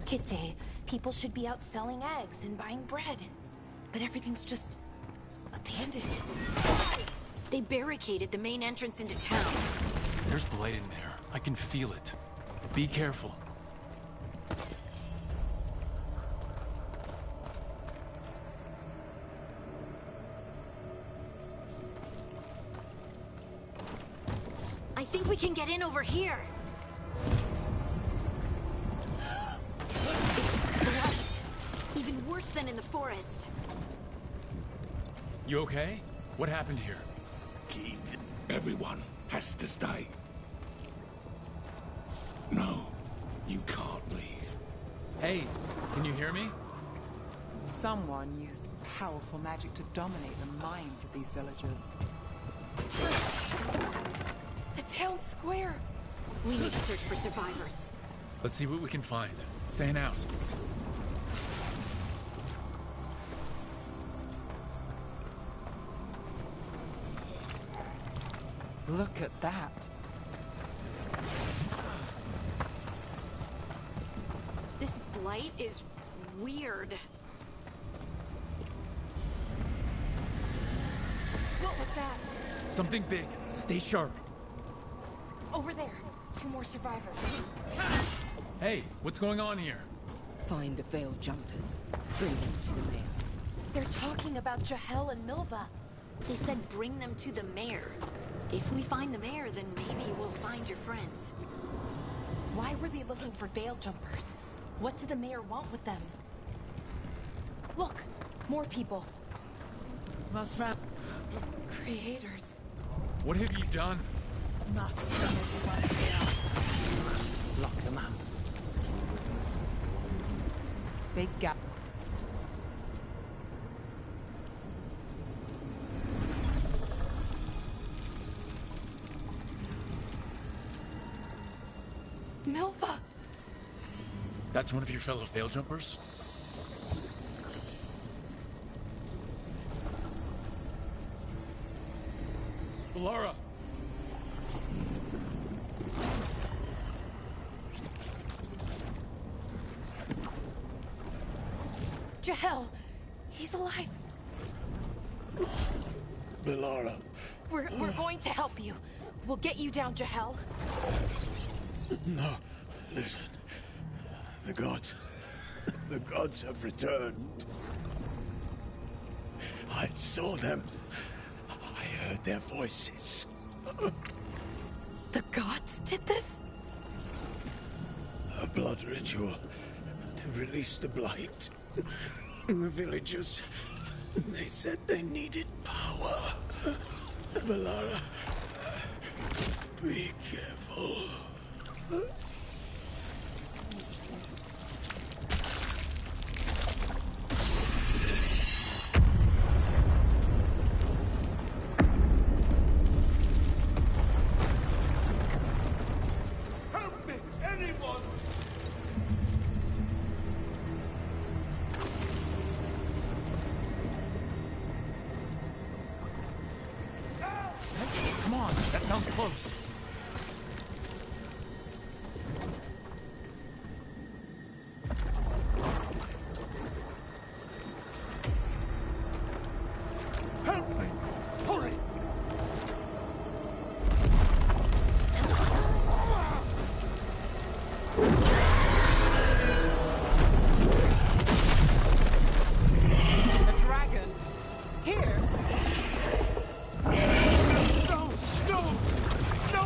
market day. People should be out selling eggs and buying bread. But everything's just abandoned. They barricaded the main entrance into town. There's blight in there. I can feel it. Be careful. I think we can get in over here. It's blight. Even worse than in the forest. You okay? What happened here? Keith, everyone has to stay. No, you can't leave. Hey, can you hear me? Someone used powerful magic to dominate the minds of these villagers. The town square. We need to search for survivors. Let's see what we can find. Fan out. Look at that. This blight is weird. What was that? Something big. Stay sharp. Over there. 2 more survivors. Hey, what's going on here? Find the veiled jumpers. Bring them to the mayor. They're talking about Jahel and Milva. They said bring them to the mayor. If we find the mayor, then maybe we'll find your friends. Why were they looking for veil jumpers? What did the mayor want with them? Look, more people. Must run. Creators. What have you done? Must turn everyone here. Lock them up. Big gap. Milva! That's one of your fellow veil jumpers? Laura! Jahel! He's alive! Veilguard. We're going to help you. We'll get you down, Jahel. No, listen. The gods have returned. I saw them. I heard their voices. The gods did this? A blood ritual to release the blight. The villagers, they said they needed power. Veilguard, be careful. Help me, anyone! Come on, that sounds close. Help me! Hurry! A dragon? Here? No! No! No!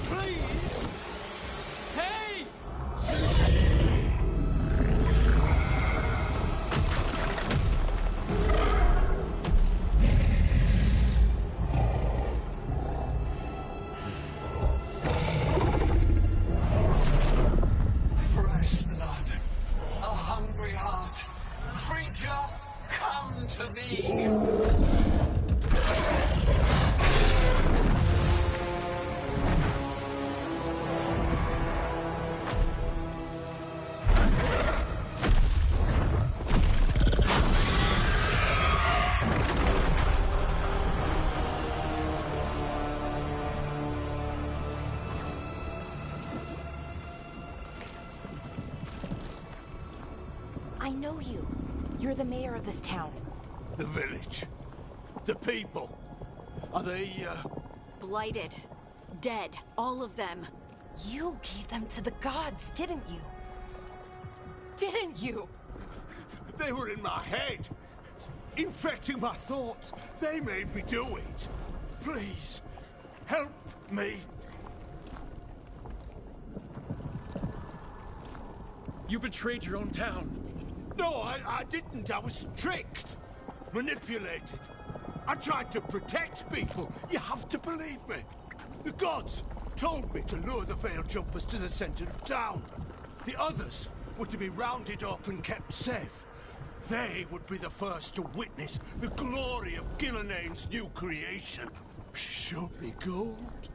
Please! Hey! Fresh blood, a hungry heart. Creature, come to me. I know you. You're the mayor of this town. The village. The people. Are they, Blighted. Dead. All of them. You gave them to the gods, didn't you? Didn't you? They were in my head. Infecting my thoughts. They made me do it. Please, help me. You betrayed your own town. No, I didn't. I was tricked. Manipulated. I tried to protect people. You have to believe me. The gods told me to lure the Veiled Jumpers to the center of town. The others were to be rounded up and kept safe. They would be the first to witness the glory of Gilnenane's new creation. She showed me gold.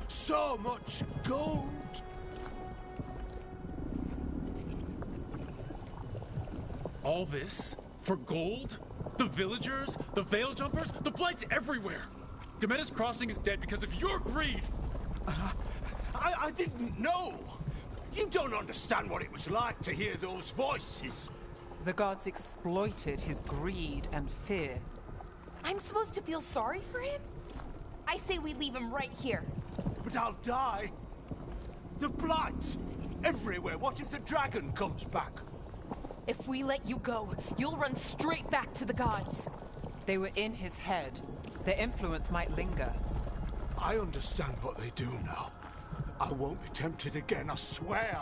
So much gold. All this? For gold? The villagers? The Veil Jumpers? The Blight's everywhere! Demeda's Crossing is dead because of your greed! I didn't know. You don't understand what it was like to hear those voices. The gods exploited his greed and fear. I'm supposed to feel sorry for him? I say we leave him right here. But I'll die. The Blight. Everywhere. What if the dragon comes back? If we let you go, you'll run straight back to the gods. They were in his head. Their influence might linger. I understand what they do now. I won't be tempted again, I swear.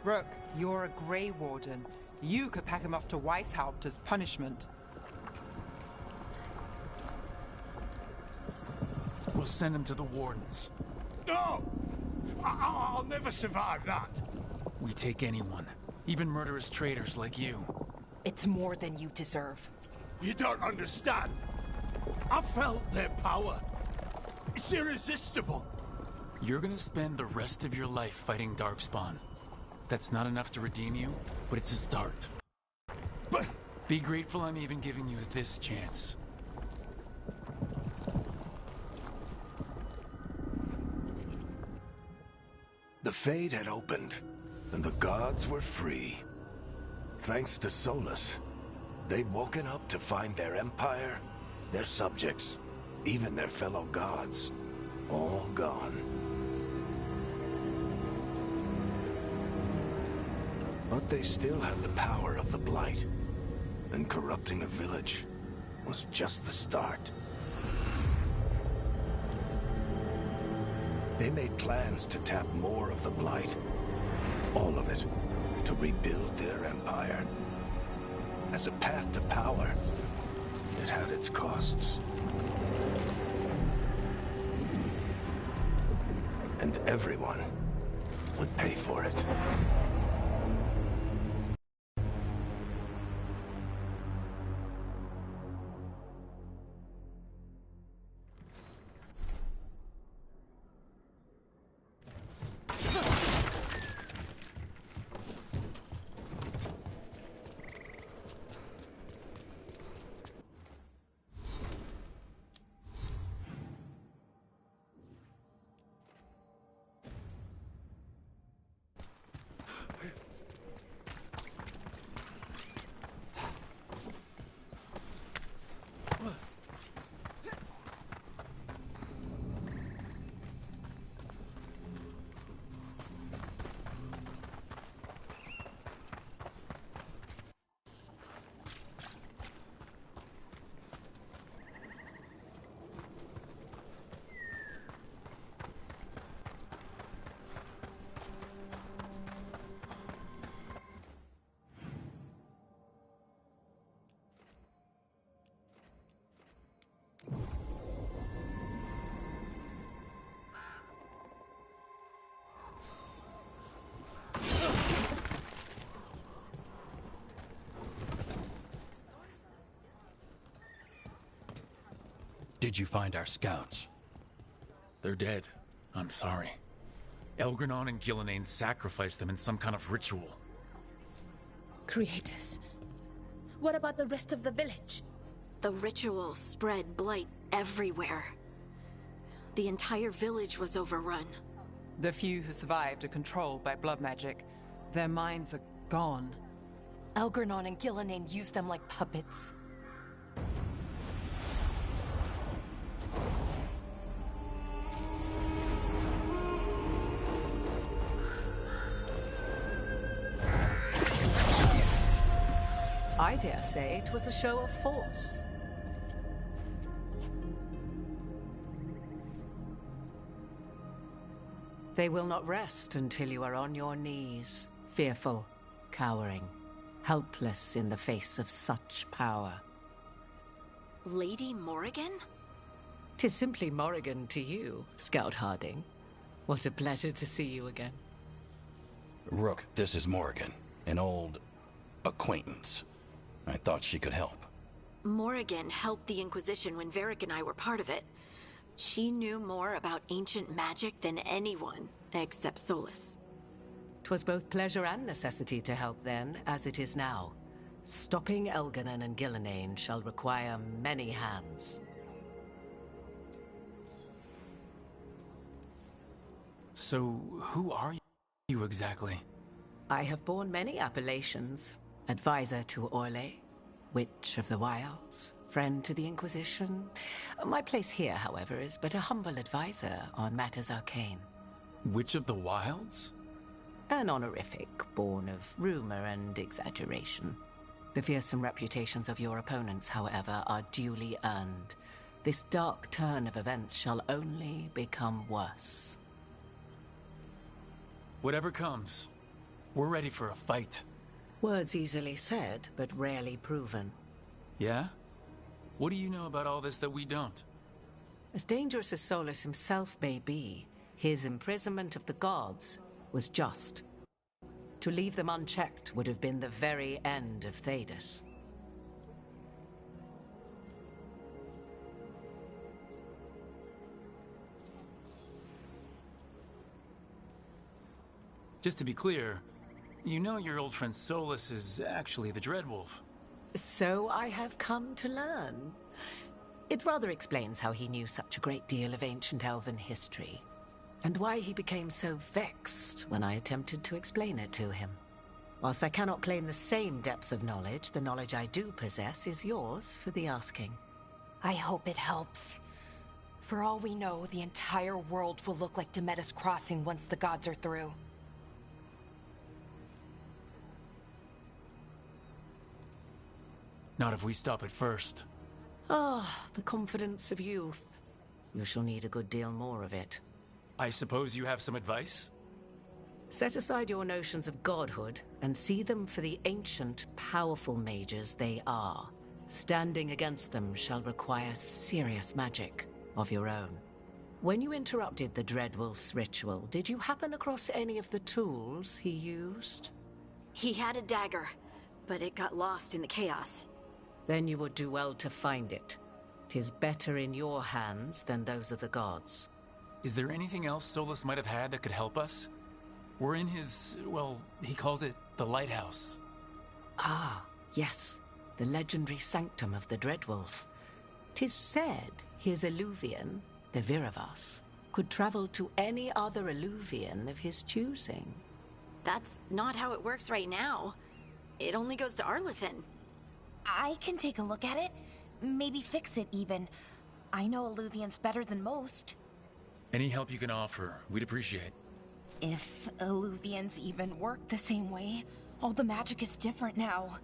Rook, you're a Grey Warden. You could pack him off to Weishaupt as punishment. We'll send him to the Wardens. No! I'll never survive that. We take anyone, even murderous traitors like you. It's more than you deserve. You don't understand. I felt their power. It's irresistible. You're gonna spend the rest of your life fighting Darkspawn. That's not enough to redeem you, but it's a start. But be grateful I'm even giving you this chance. The Fade had opened, and the gods were free. Thanks to Solus, they'd woken up to find their empire, their subjects, even their fellow gods, all gone. But they still had the power of the Blight, and corrupting a village was just the start. They made plans to tap more of the Blight, all of it, to rebuild their empire. As a path to power, it had its costs. And everyone would pay for it. Did you find our scouts? They're dead. I'm sorry. Elgranon and Gillenane sacrificed them in some kind of ritual. Creators. What about the rest of the village? The ritual spread blight everywhere. The entire village was overrun. The few who survived are controlled by blood magic. Their minds are gone. Algernon and Gillenane used them like puppets. I dare say it was a show of force. They will not rest until you are on your knees, fearful, cowering, helpless in the face of such power. Lady Morrigan? 'Tis simply Morrigan to you, Scout Harding. What a pleasure to see you again. Rook, this is Morrigan, an old acquaintance. I thought she could help. Morrigan helped the Inquisition when Varric and I were part of it. She knew more about ancient magic than anyone, except Solus. 'Twas both pleasure and necessity to help then, as it is now. Stopping Elganon and Gillenane shall require many hands. So, who are you exactly? I have borne many appellations. Advisor to Orlais, Witch of the Wilds, friend to the Inquisition. My place here, however, is but a humble advisor on matters arcane. Witch of the Wilds? An honorific born of rumor and exaggeration. The fearsome reputations of your opponents, however, are duly earned. This dark turn of events shall only become worse. Whatever comes, we're ready for a fight. Words easily said, but rarely proven. Yeah? What do you know about all this that we don't? As dangerous as Solus himself may be, his imprisonment of the gods was just. To leave them unchecked would have been the very end of Thedas. Just to be clear, you know your old friend Solus is actually the Dreadwolf. So I have come to learn. It rather explains how he knew such a great deal of ancient elven history, and why he became so vexed when I attempted to explain it to him. Whilst I cannot claim the same depth of knowledge, the knowledge I do possess is yours for the asking. I hope it helps. For all we know, the entire world will look like Demetus Crossing once the gods are through. Not if we stop it first. Ah, the confidence of youth. You shall need a good deal more of it. I suppose you have some advice? Set aside your notions of godhood and see them for the ancient, powerful mages they are. Standing against them shall require serious magic of your own. When you interrupted the Dreadwolf's ritual, did you happen across any of the tools he used? He had a dagger, but it got lost in the chaos. Then you would do well to find it. 'Tis better in your hands than those of the gods. Is there anything else Solus might have had that could help us? We're in his, well, he calls it the lighthouse. Ah, yes. The legendary sanctum of the Dreadwolf. 'Tis said his Illuvian, the Viravas, could travel to any other Illuvian of his choosing. That's not how it works right now. It only goes to Arlethan. I can take a look at it. Maybe fix it, even. I know Illuvians better than most. Any help you can offer, we'd appreciate. If Illuvians even work the same way, all the magic is different now.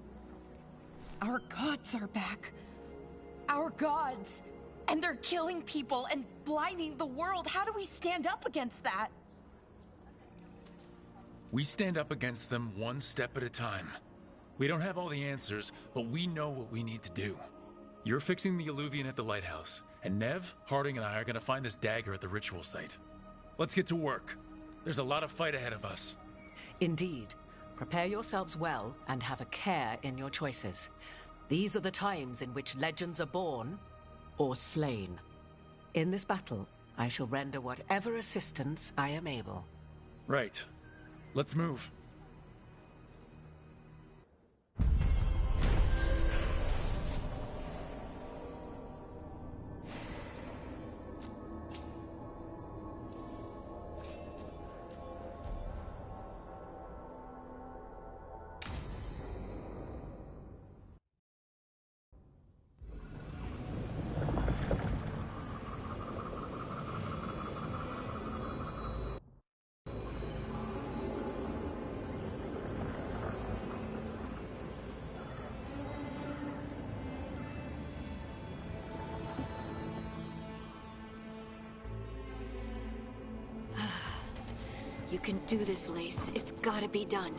Our gods are back. Our gods! And they're killing people and blinding the world. How do we stand up against that? We stand up against them one step at a time. We don't have all the answers, but we know what we need to do. You're fixing the Illuvian at the lighthouse, and Nev, Harding, and I are gonna find this dagger at the ritual site. Let's get to work. There's a lot of fight ahead of us. Indeed. Prepare yourselves well and have a care in your choices. These are the times in which legends are born or slain. In this battle, I shall render whatever assistance I am able. Right. Let's move. You can do this, Lace. It's gotta be done.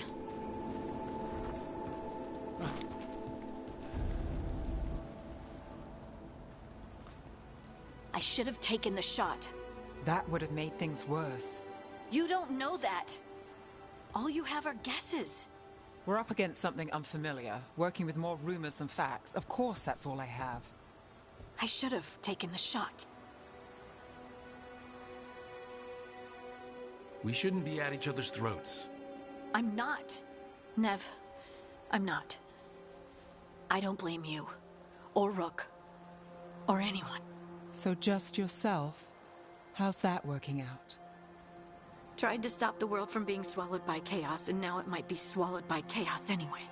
I should have taken the shot. That would have made things worse. You don't know that. All you have are guesses. We're up against something unfamiliar, working with more rumors than facts. Of course that's all I have. I should have taken the shot. We shouldn't be at each other's throats. I'm not. Nev, I'm not. I don't blame you. Or Rook. Or anyone. So just yourself? How's that working out? Tried to stop the world from being swallowed by chaos, and now it might be swallowed by chaos anyway.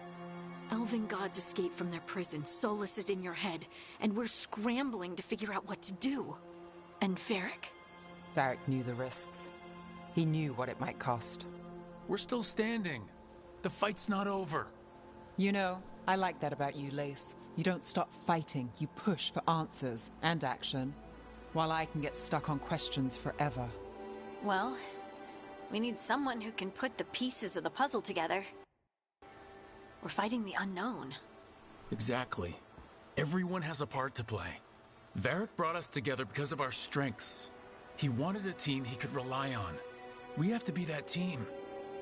Elven gods escaped from their prison, Solus is in your head, and we're scrambling to figure out what to do. And Varric? Varric knew the risks. He knew what it might cost. We're still standing. The fight's not over. You know, I like that about you, Lace. You don't stop fighting, you push for answers and action, while I can get stuck on questions forever. Well, we need someone who can put the pieces of the puzzle together. We're fighting the unknown. Exactly. Everyone has a part to play. Varric brought us together because of our strengths. He wanted a team he could rely on. We have to be that team.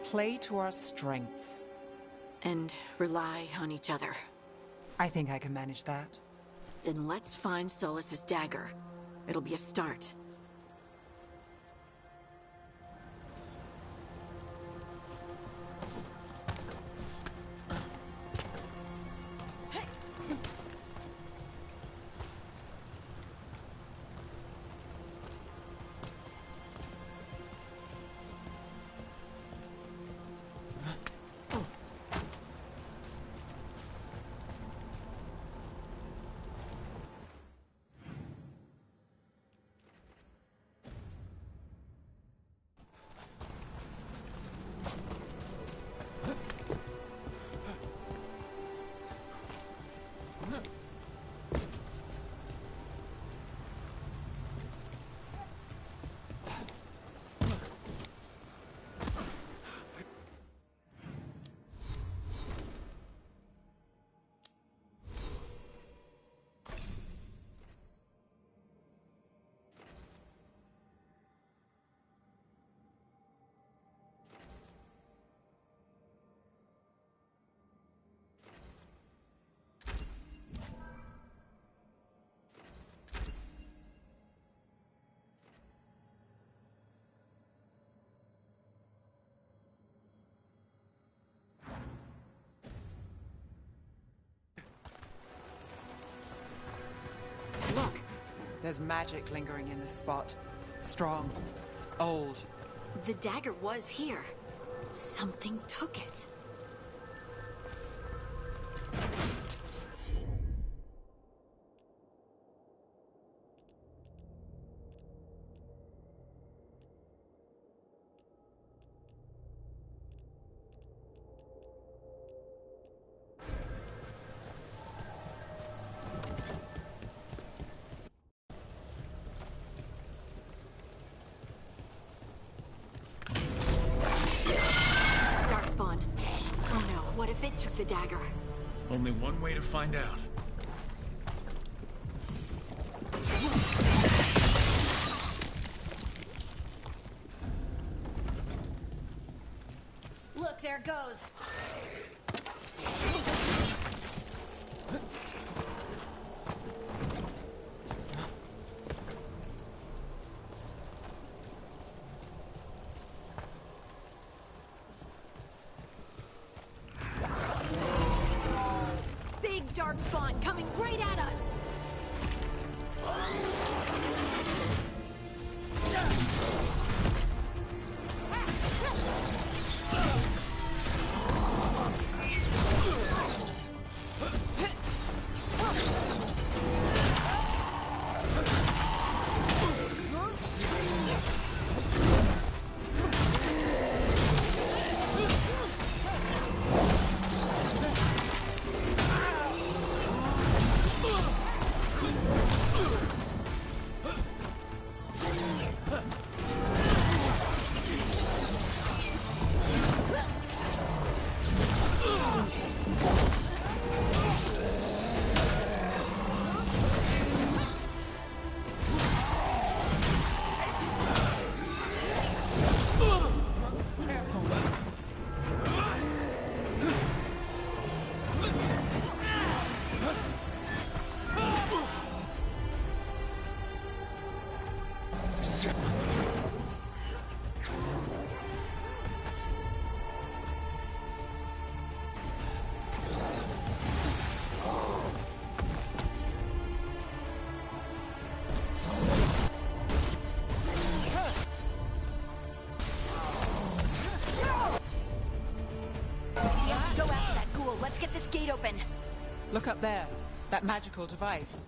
Play to our strengths. And rely on each other. I think I can manage that. Then let's find Solus's dagger. It'll be a start. Look! There's magic lingering in this spot. Strong. Old. The dagger was here. Something took it. What if it took the dagger? Only one way to find out. Look, there it goes. Darkspawn coming right at us! open. Look up there. That magical device.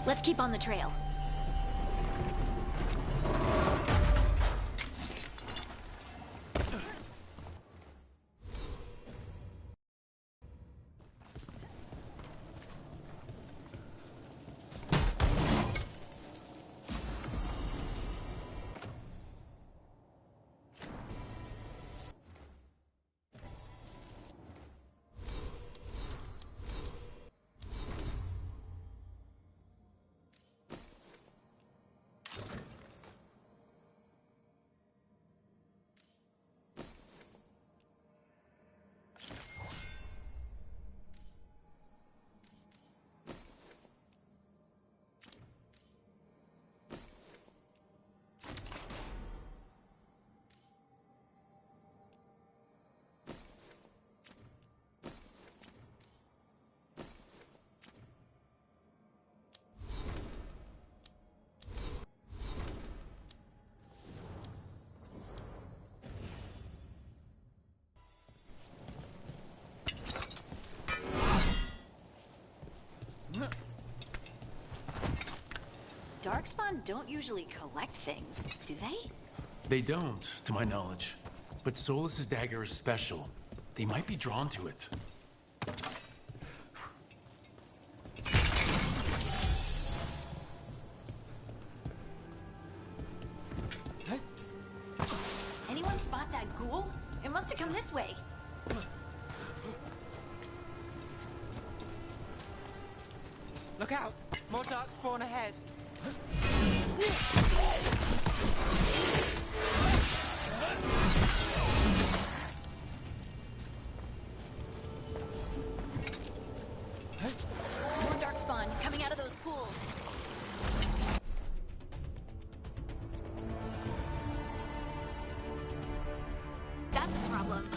Let's keep on the trail. Darkspawn don't usually collect things, do they? They don't, to my knowledge. But Solus's dagger is special. They might be drawn to it. Anyone spot that ghoul? It must have come this way. Look out! More darkspawn ahead. More darkspawn coming out of those pools. That's the problem.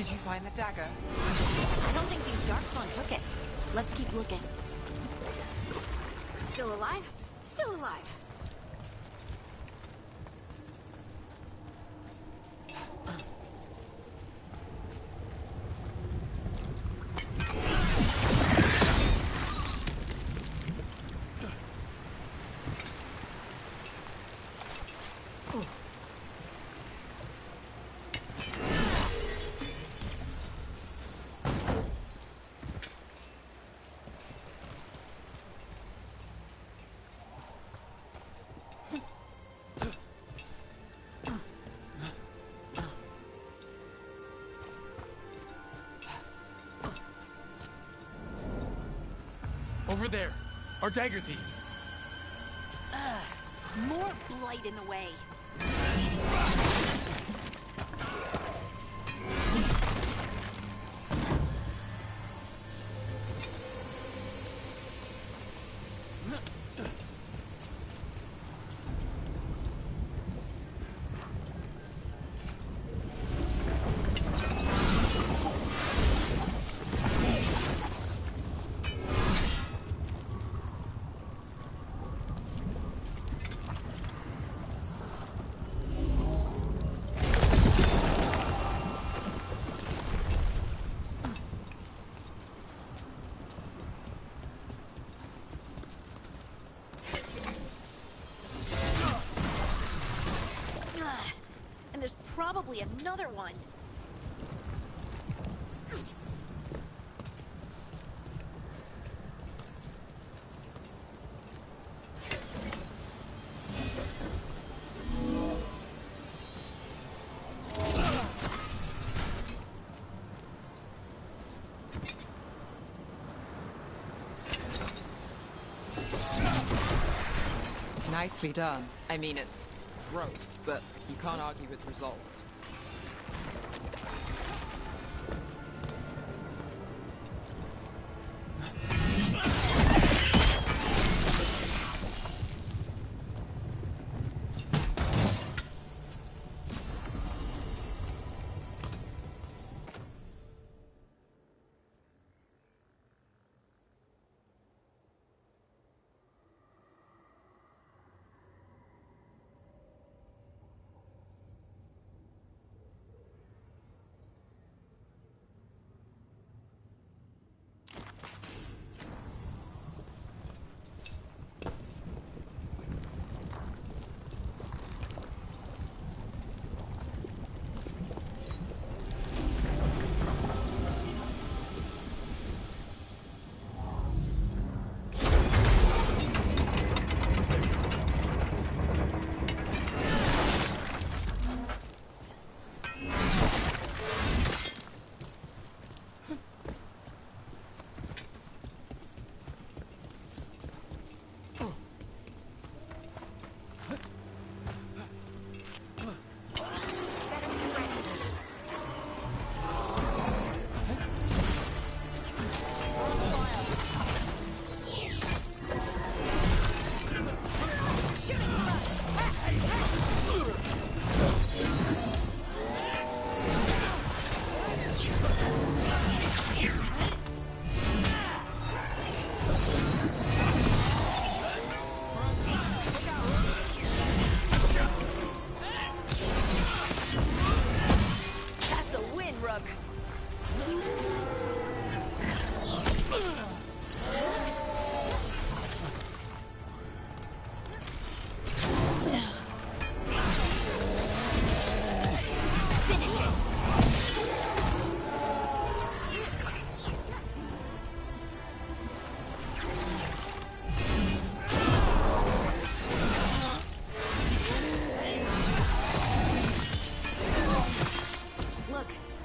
Did you find the dagger? I don't think these Darkspawn took it. Let's keep looking. Still alive? Still alive. Over there, our dagger thief. More blight in the way. And there's probably another one. Nicely done. I mean, it's gross, but you can't argue with results.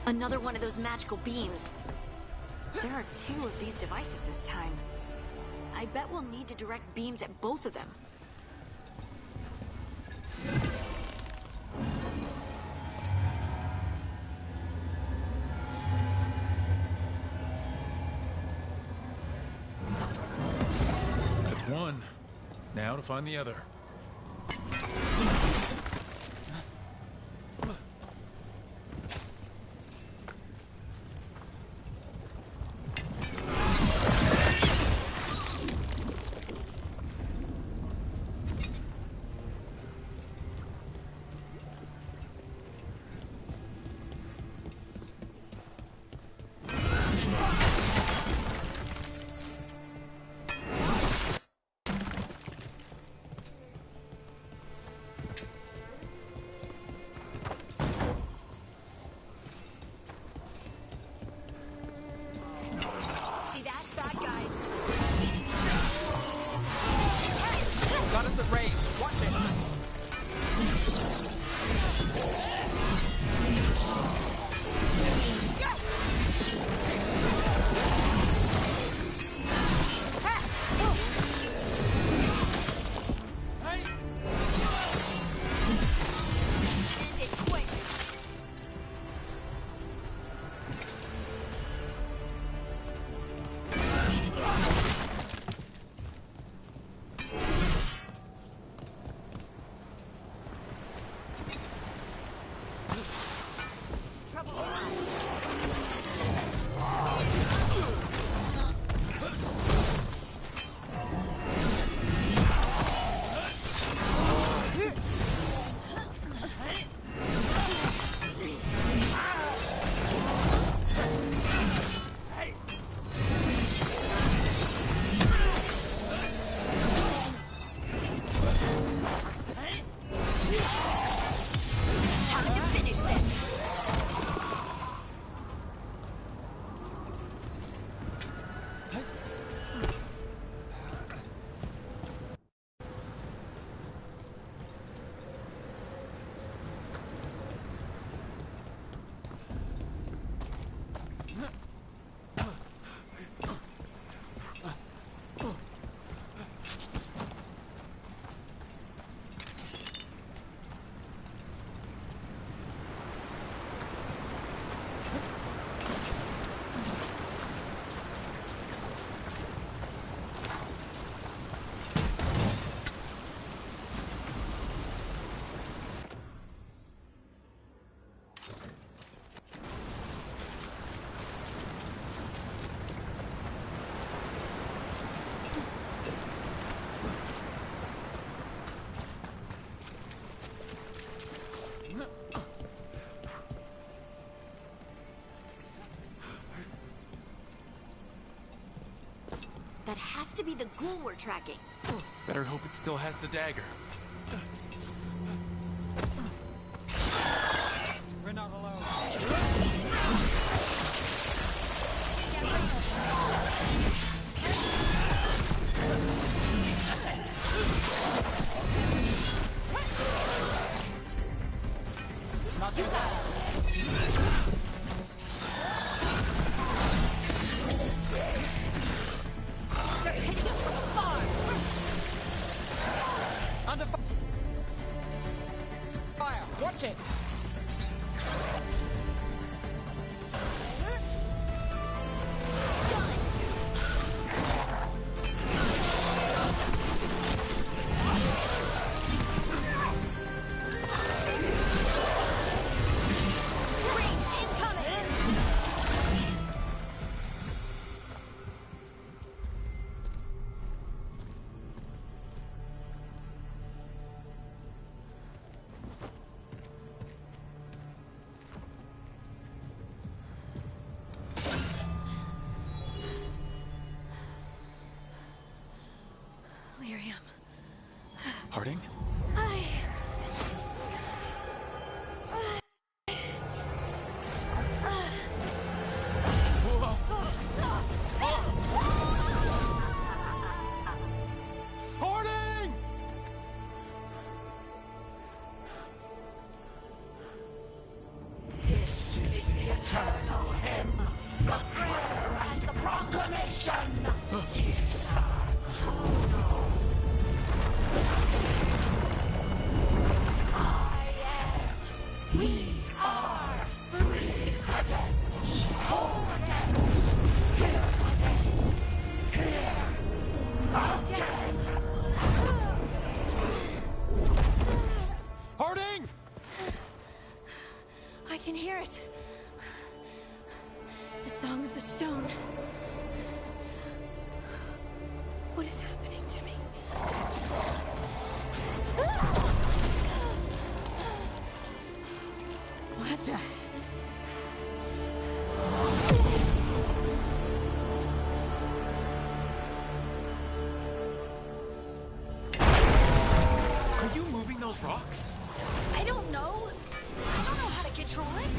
Another one of those magical beams. There are 2 of these devices this time. I bet we'll need to direct beams at both of them. That's one. Now to find the other. to be the ghoul we're tracking. Better hope it still has the dagger. We're not alone. Not too bad. They're hitting us from afar! Under fire! Watch it! Lyrium. Harding? Harding! This is the eternal hymn, the prayer and the proclamation. Isa Tuno. I am. We are free again. Whole again. Here again. Here again. Harding! I can hear it. The Song of the Stone. What is happening to me? What the? Are you moving those rocks? I don't know. I don't know how to control it.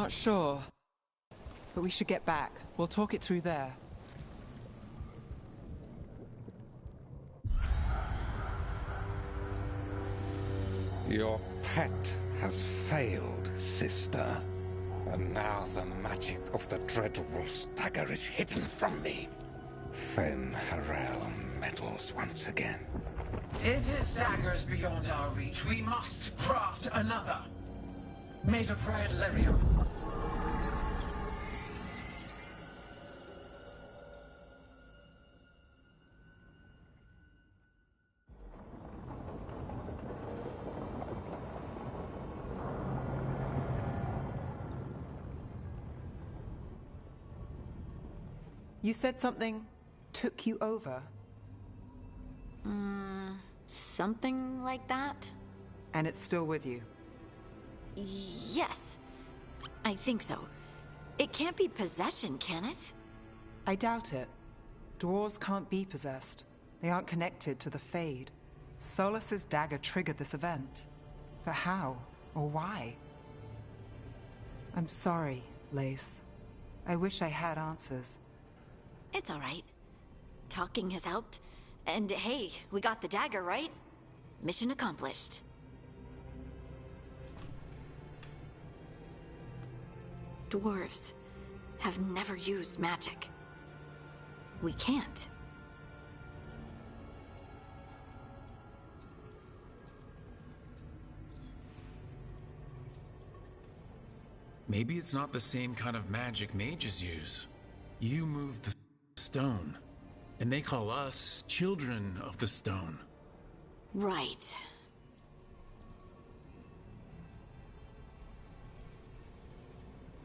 Not sure. But we should get back. We'll talk it through there. Your pet has failed, sister. And now the magic of the Dreadwolf's dagger is hidden from me. Fen Harel meddles once again. If his dagger's beyond our reach, we must craft another. Made of red lyrium. You said something took you over? Something like that? And it's still with you? Yes. I think so. It can't be possession, can it? I doubt it. Dwarves can't be possessed. They aren't connected to the Fade. Solus's dagger triggered this event. But how? Or why? I'm sorry, Lace. I wish I had answers. It's all right. Talking has helped. And hey, we got the dagger, right? Mission accomplished. Dwarves have never used magic. We can't. Maybe it's not the same kind of magic mages use. You moved the stone, and they call us children of the stone. Right.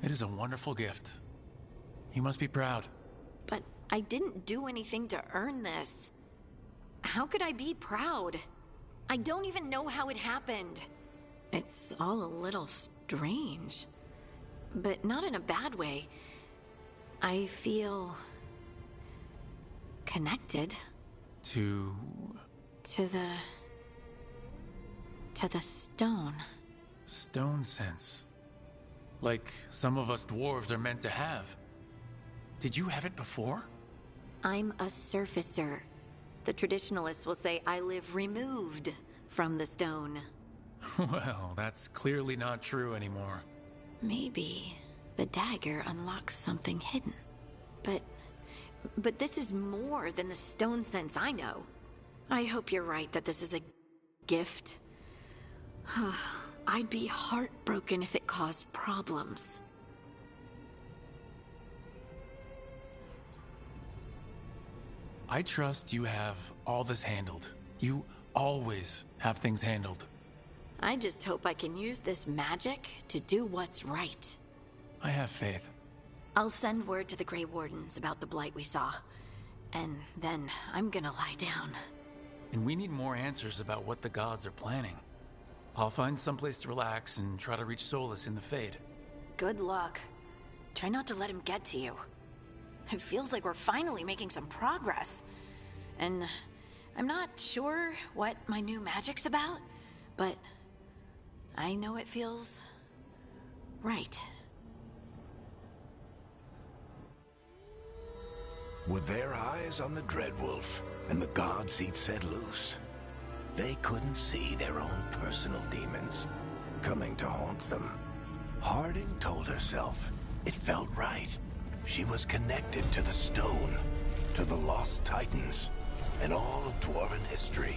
It is a wonderful gift. You must be proud. But I didn't do anything to earn this. How could I be proud? I don't even know how it happened. It's all a little strange. But not in a bad way. I feel... connected. To the stone. Stone sense. Like some of us dwarves are meant to have. Did you have it before? I'm a surfacer. The traditionalists will say I live removed from the stone. Well, that's clearly not true anymore. Maybe the dagger unlocks something hidden. But this is more than the stone sense I know. I hope you're right that this is a gift. I'd be heartbroken if it caused problems. I trust you have all this handled. You always have things handled. I just hope I can use this magic to do what's right. I have faith. I'll send word to the Grey Wardens about the blight we saw. And then I'm gonna lie down. And we need more answers about what the gods are planning. I'll find someplace to relax and try to reach Solus in the Fade. Good luck. Try not to let him get to you. It feels like we're finally making some progress. And I'm not sure what my new magic's about, but I know it feels right. With their eyes on the Dreadwolf and the gods he'd set loose, they couldn't see their own personal demons coming to haunt them. Harding told herself it felt right. She was connected to the stone, to the lost titans, and all of Dwarven history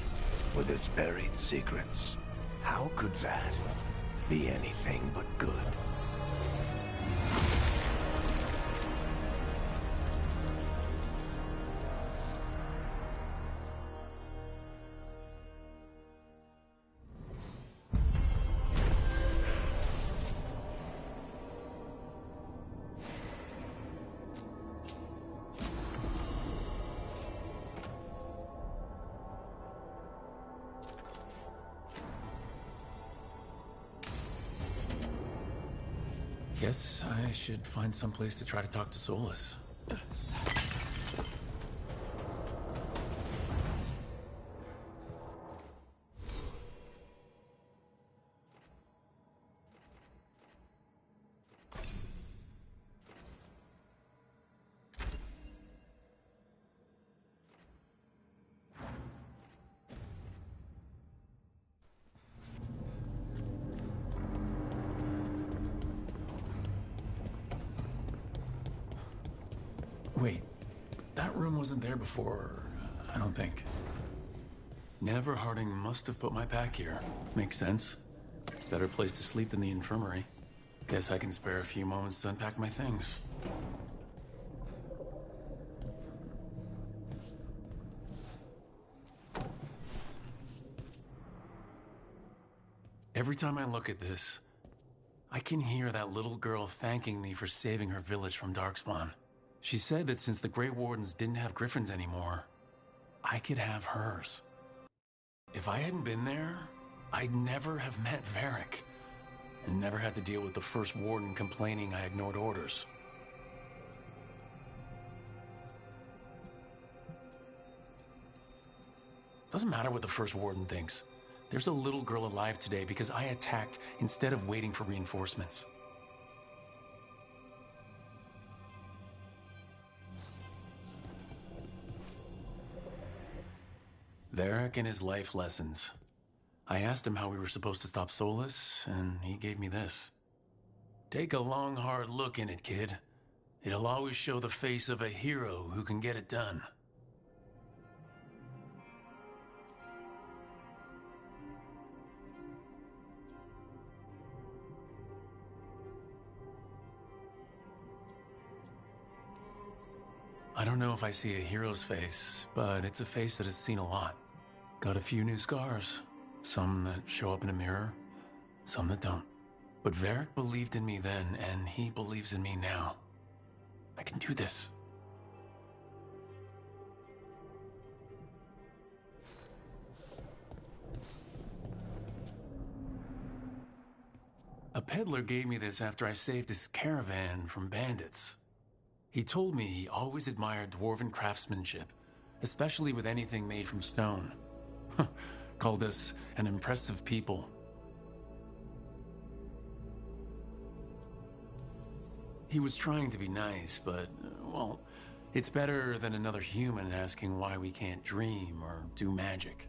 with its buried secrets. How could that be anything but good? Guess I should find someplace to try to talk to Solus. Wait, that room wasn't there before, I don't think. Never Harding must have put my pack here. Makes sense. Better place to sleep than the infirmary. Guess I can spare a few moments to unpack my things. Every time I look at this, I can hear that little girl thanking me for saving her village from Darkspawn. She said that since the Grey Wardens didn't have griffins anymore, I could have hers. If I hadn't been there, I'd never have met Varric, and never had to deal with the First Warden complaining I ignored orders. Doesn't matter what the First Warden thinks. There's a little girl alive today because I attacked instead of waiting for reinforcements. Varric and his life lessons. I asked him how we were supposed to stop Solus, and he gave me this. Take a long, hard look in it, kid. It'll always show the face of a hero who can get it done. I don't know if I see a hero's face, but it's a face that has seen a lot. Got a few new scars. Some that show up in a mirror, some that don't. But Varric believed in me then, and he believes in me now. I can do this. A peddler gave me this after I saved his caravan from bandits. He told me he always admired dwarven craftsmanship, especially with anything made from stone. Called us an impressive people. He was trying to be nice, but, well, it's better than another human asking why we can't dream or do magic.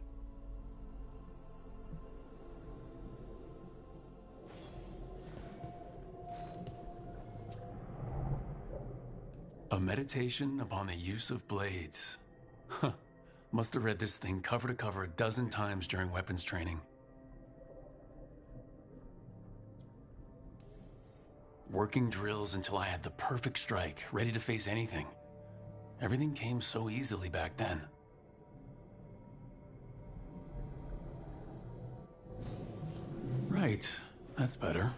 A meditation upon the use of blades. Huh. Must have read this thing cover to cover a dozen times during weapons training. Working drills until I had the perfect strike, ready to face anything. Everything came so easily back then. Right, that's better.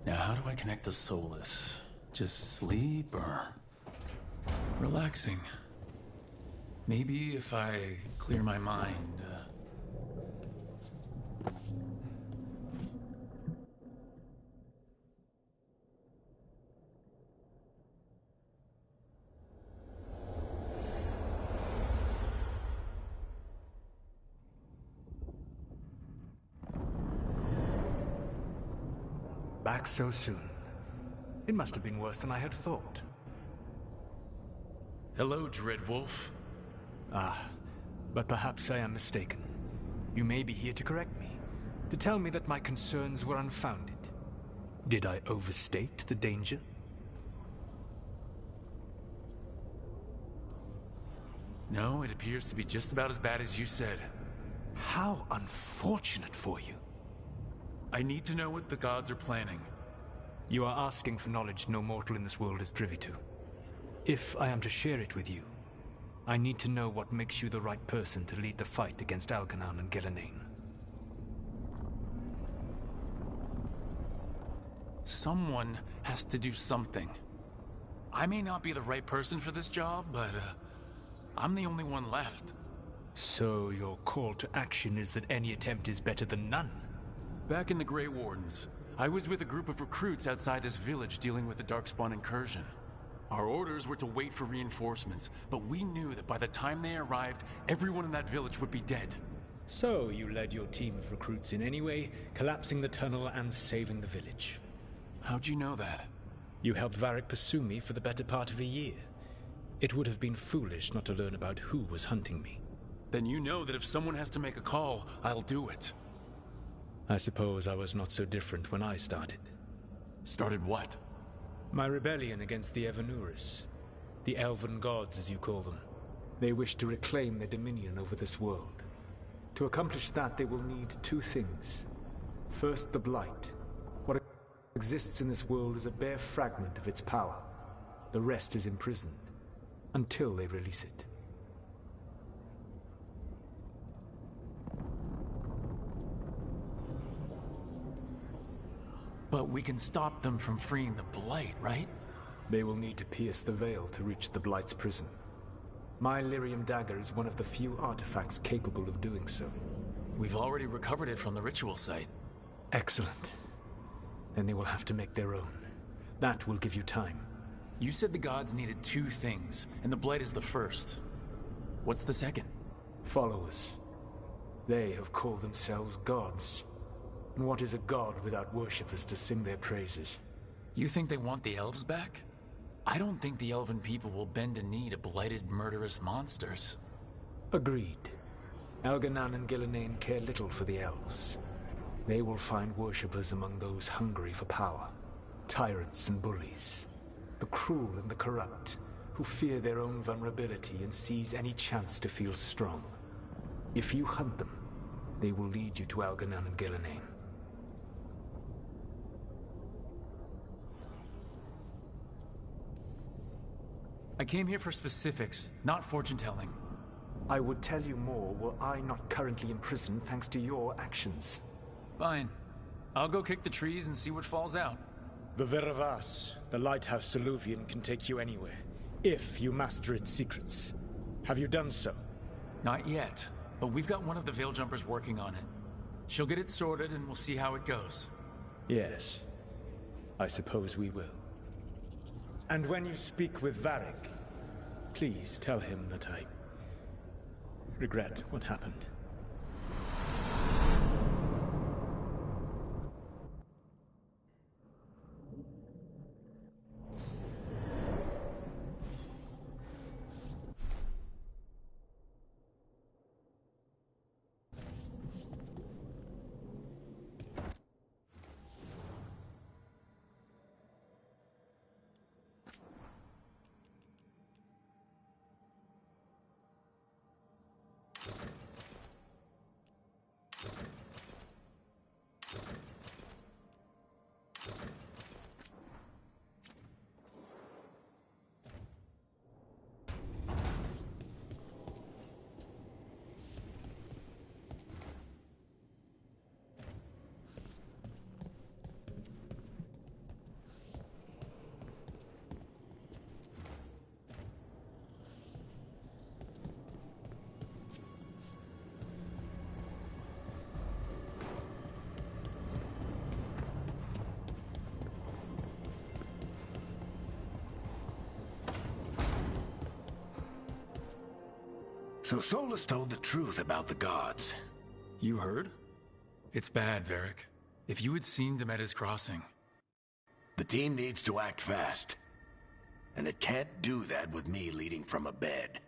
Now how do I connect to Solus? Just sleep or... relaxing. Maybe if I clear my mind. Back so soon. It must have been worse than I had thought. Hello, Dreadwolf. Ah, but perhaps I am mistaken. You may be here to correct me, to tell me that my concerns were unfounded. Did I overstate the danger? No, it appears to be just about as bad as you said. How unfortunate for you. I need to know what the gods are planning. You are asking for knowledge no mortal in this world is privy to. If I am to share it with you, I need to know what makes you the right person to lead the fight against Algernon and Gillenane. Someone has to do something. I may not be the right person for this job, but I'm the only one left. So your call to action is that any attempt is better than none? Back in the Grey Wardens, I was with a group of recruits outside this village dealing with the Darkspawn incursion. Our orders were to wait for reinforcements, but we knew that by the time they arrived, everyone in that village would be dead. So you led your team of recruits in any way, collapsing the tunnel and saving the village. How'd you know that? You helped Varric pursue me for the better part of a year. It would have been foolish not to learn about who was hunting me. Then you know that if someone has to make a call, I'll do it. I suppose I was not so different when I started. Started what? My rebellion against the Evanuris. The Elven Gods, as you call them. They wish to reclaim their dominion over this world. To accomplish that, they will need two things. First, the Blight. What exists in this world is a bare fragment of its power. The rest is imprisoned, until they release it. But we can stop them from freeing the Blight, right? They will need to pierce the veil to reach the Blight's prison. My Lyrium dagger is one of the few artifacts capable of doing so. We've already recovered it from the ritual site. Excellent. Then they will have to make their own. That will give you time. You said the gods needed two things, and the Blight is the first. What's the second? Followers. They have called themselves gods. And what is a god without worshippers to sing their praises? You think they want the elves back? I don't think the elven people will bend a knee to blighted, murderous monsters. Agreed. Algernon and Gillenane care little for the elves. They will find worshippers among those hungry for power. Tyrants and bullies. The cruel and the corrupt, who fear their own vulnerability and seize any chance to feel strong. If you hunt them, they will lead you to Algernon and Gillenane. I came here for specifics, not fortune-telling. I would tell you more were I not currently imprisoned thanks to your actions. Fine. I'll go kick the trees and see what falls out. The Veravas, the lighthouse Soluvian, can take you anywhere, if you master its secrets. Have you done so? Not yet, but we've got one of the Veil Jumpers working on it. She'll get it sorted and we'll see how it goes. Yes. I suppose we will. And when you speak with Varric, please tell him that I regret what happened. So Solus told the truth about the gods. You heard? It's bad, Varric. If you had seen Demeter's crossing. The team needs to act fast. And it can't do that with me leading from a bed.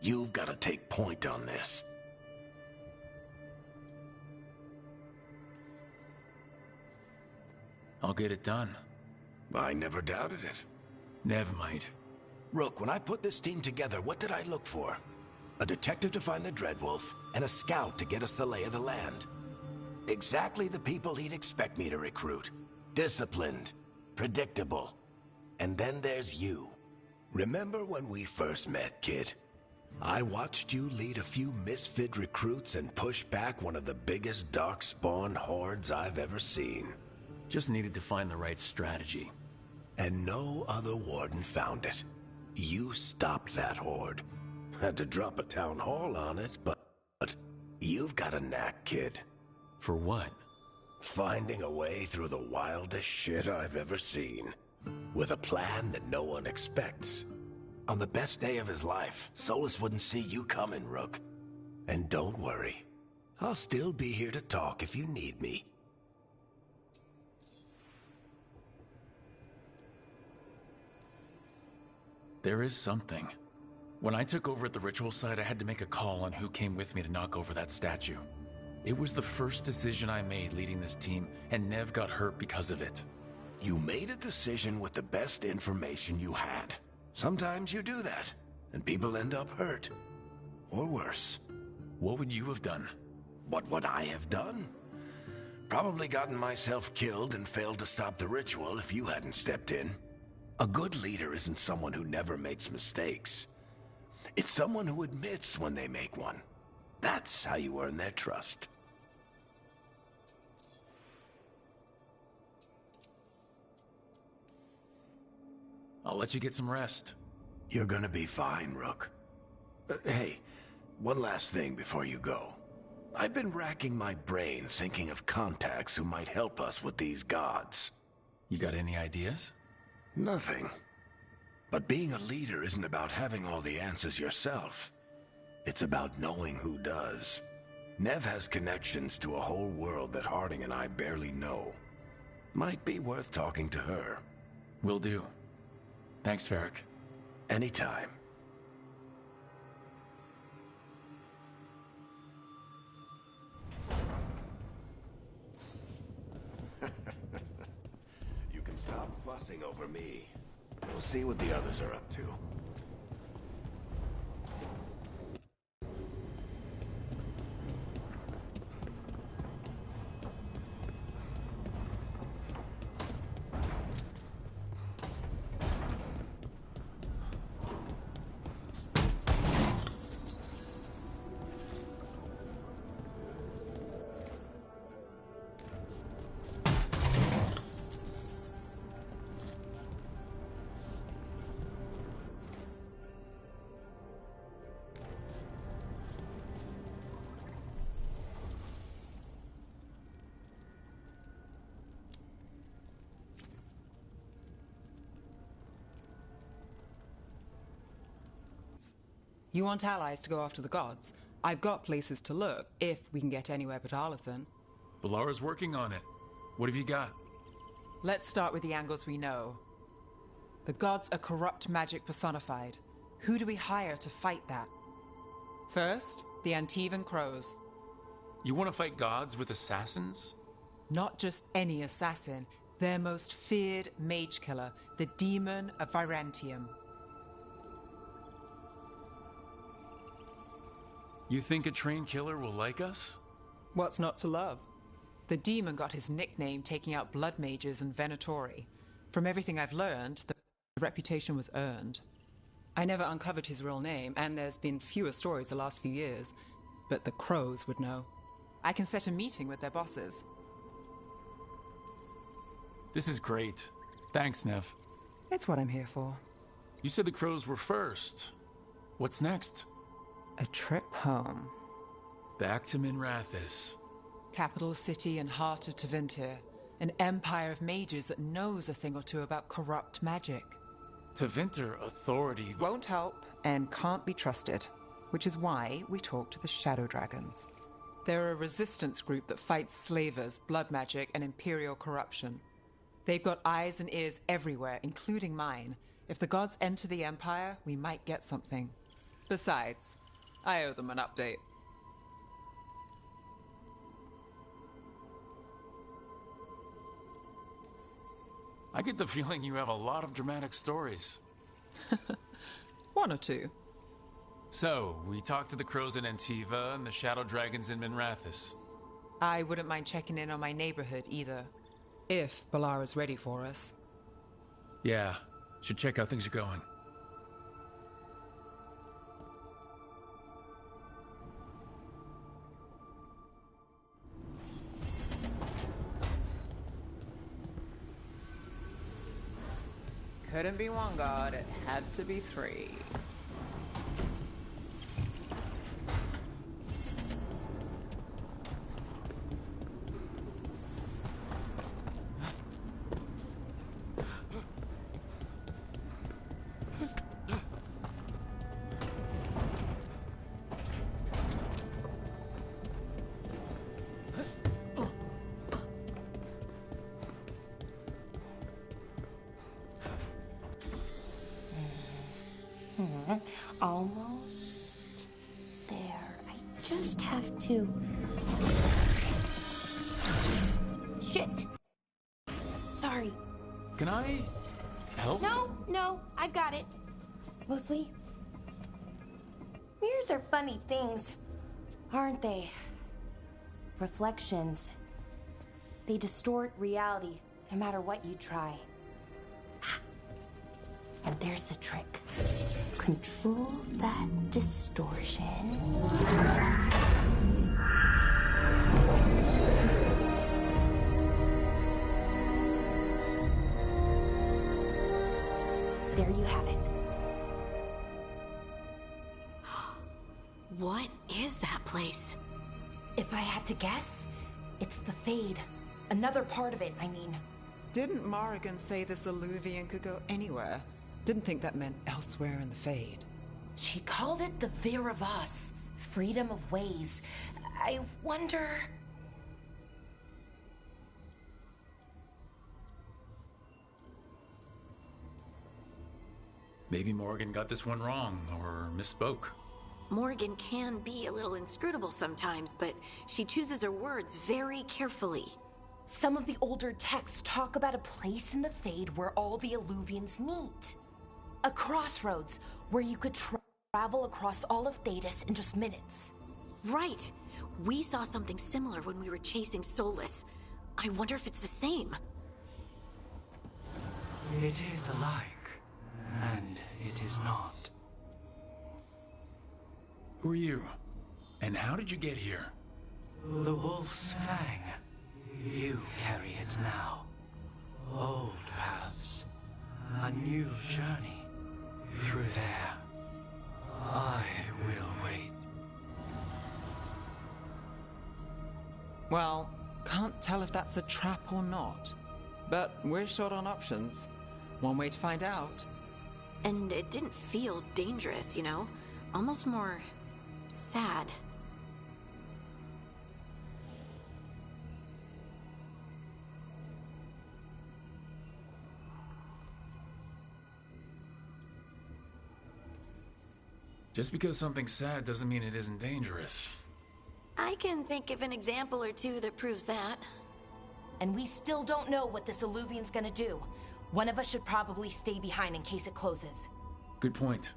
You've got to take point on this. I'll get it done. I never doubted it. Nev might. Rook, when I put this team together, what did I look for? A detective to find the Dreadwolf, and a scout to get us the lay of the land. Exactly the people he'd expect me to recruit. Disciplined, predictable. And then there's you. Remember when we first met, kid? I watched you lead a few misfit recruits and push back one of the biggest darkspawn hordes I've ever seen. Just needed to find the right strategy. And no other warden found it. You stopped that horde. Had to drop a town hall on it, but you've got a knack, kid. For what? Finding a way through the wildest shit I've ever seen. With a plan that no one expects. On the best day of his life, Solus wouldn't see you coming, Rook. And don't worry. I'll still be here to talk if you need me. There is something. When I took over at the ritual site, I had to make a call on who came with me to knock over that statue. It was the first decision I made leading this team, and Nev got hurt because of it. You made a decision with the best information you had. Sometimes you do that, and people end up hurt. Or worse. What would you have done? What would I have done? Probably gotten myself killed and failed to stop the ritual if you hadn't stepped in. A good leader isn't someone who never makes mistakes. It's someone who admits when they make one. That's how you earn their trust. I'll let you get some rest. You're gonna be fine, Rook. Hey, one last thing before you go. I've been racking my brain thinking of contacts who might help us with these gods. You got any ideas? Nothing. But being a leader isn't about having all the answers yourself. It's about knowing who does. Nev has connections to a whole world that Harding and I barely know. Might be worth talking to her. Will do. Thanks, Varric. Anytime. You can stop fussing over me. We'll see what the others are up to. You want allies to go after the gods? I've got places to look, if we can get anywhere but Arlathan. Balara's working on it. What have you got? Let's start with the angles we know. The gods are corrupt magic personified. Who do we hire to fight that? First, the Antivan Crows. You want to fight gods with assassins? Not just any assassin, their most feared mage killer, the Demon of Virantium. You think a trained killer will like us? What's not to love? The demon got his nickname taking out blood mages and Venatori. From everything I've learned, the reputation was earned. I never uncovered his real name, and there's been fewer stories the last few years, but the Crows would know. I can set a meeting with their bosses. This is great. Thanks, Nev. It's what I'm here for. You said the Crows were first. What's next? A trip home. Back to Minrathous. Capital city and heart of Tevinter. An empire of mages that knows a thing or two about corrupt magic. Tevinter authority won't help and can't be trusted, which is why we talk to the Shadow Dragons. They're a resistance group that fights slavers, blood magic, and imperial corruption. They've got eyes and ears everywhere, including mine. If the gods enter the empire, we might get something. Besides, I owe them an update. I get the feeling you have a lot of dramatic stories. One or two. So, we talked to the Crows in Antiva and the Shadow Dragons in Minrathous. I wouldn't mind checking in on my neighborhood either. If Balara's ready for us. Yeah, should check how things are going. Couldn't be one god, it had to be three. Almost there. I just have to... Shit! Sorry. Can I help? No, I've got it. mostly. Mirrors are funny things, aren't they? Reflections. They distort reality, no matter what you try. And there's the trick. Control that distortion. There you have it. What is that place? If I had to guess, it's the Fade. Another part of it, I mean. Didn't Morrigan say this Illuvian could go anywhere? Didn't think that meant elsewhere in the Fade. She called it the Veer of Us, freedom of ways. I wonder... Maybe Morgan got this one wrong, or misspoke. Morgan can be a little inscrutable sometimes, but she chooses her words very carefully. Some of the older texts talk about a place in the Fade where all the Illuvians meet. A crossroads where you could travel across all of Thedas in just minutes. Right. We saw something similar when we were chasing Solus. I wonder if it's the same. It is alike, and it is not. Who are you? And how did you get here? The Wolf's Fang. You carry it now. Old paths. A new journey. Through there. I will wait. Well, can't tell if that's a trap or not. But we're short on options. One way to find out. And it didn't feel dangerous, you know? Almost more... sad. Just because something's sad doesn't mean it isn't dangerous. I can think of an example or two that proves that. And we still don't know what this Illuvian's gonna do. One of us should probably stay behind in case it closes. Good point.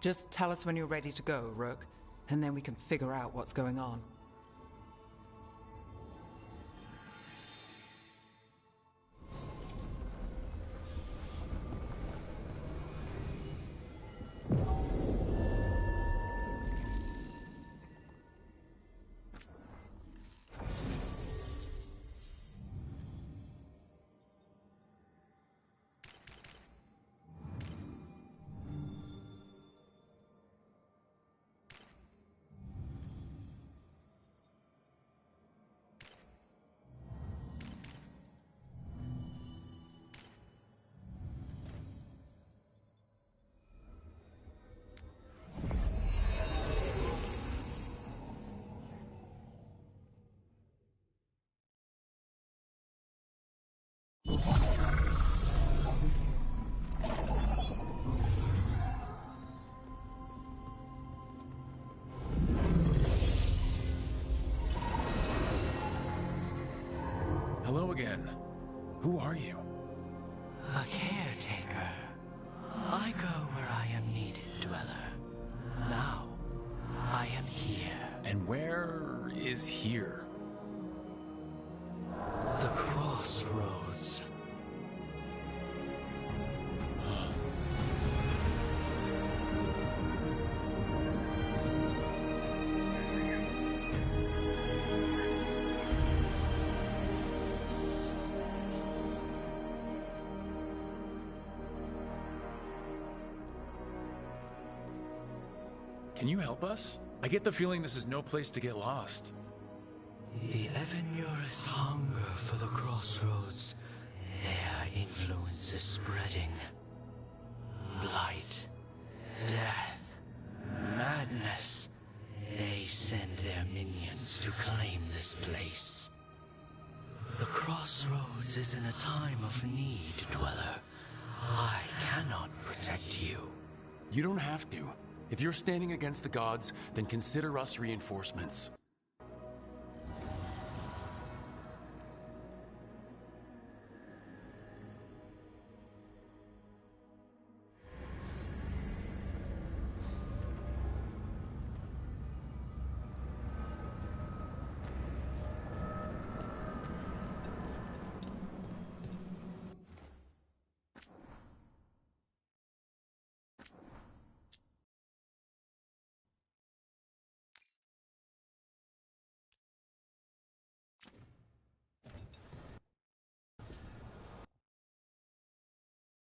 Just tell us when you're ready to go, Rook, and then we can figure out what's going on. Hello again. Who are you? A caretaker. I go where I am needed, Dweller. Now, I am here. And where is here? The crossroads. Can you help us? I get the feeling this is no place to get lost. The Evanurus hunger for the crossroads. Their influence is spreading. Blight, death, madness. They send their minions to claim this place. The crossroads is in a time of need, Dweller. I cannot protect you. You don't have to. If you're standing against the gods, then consider us reinforcements.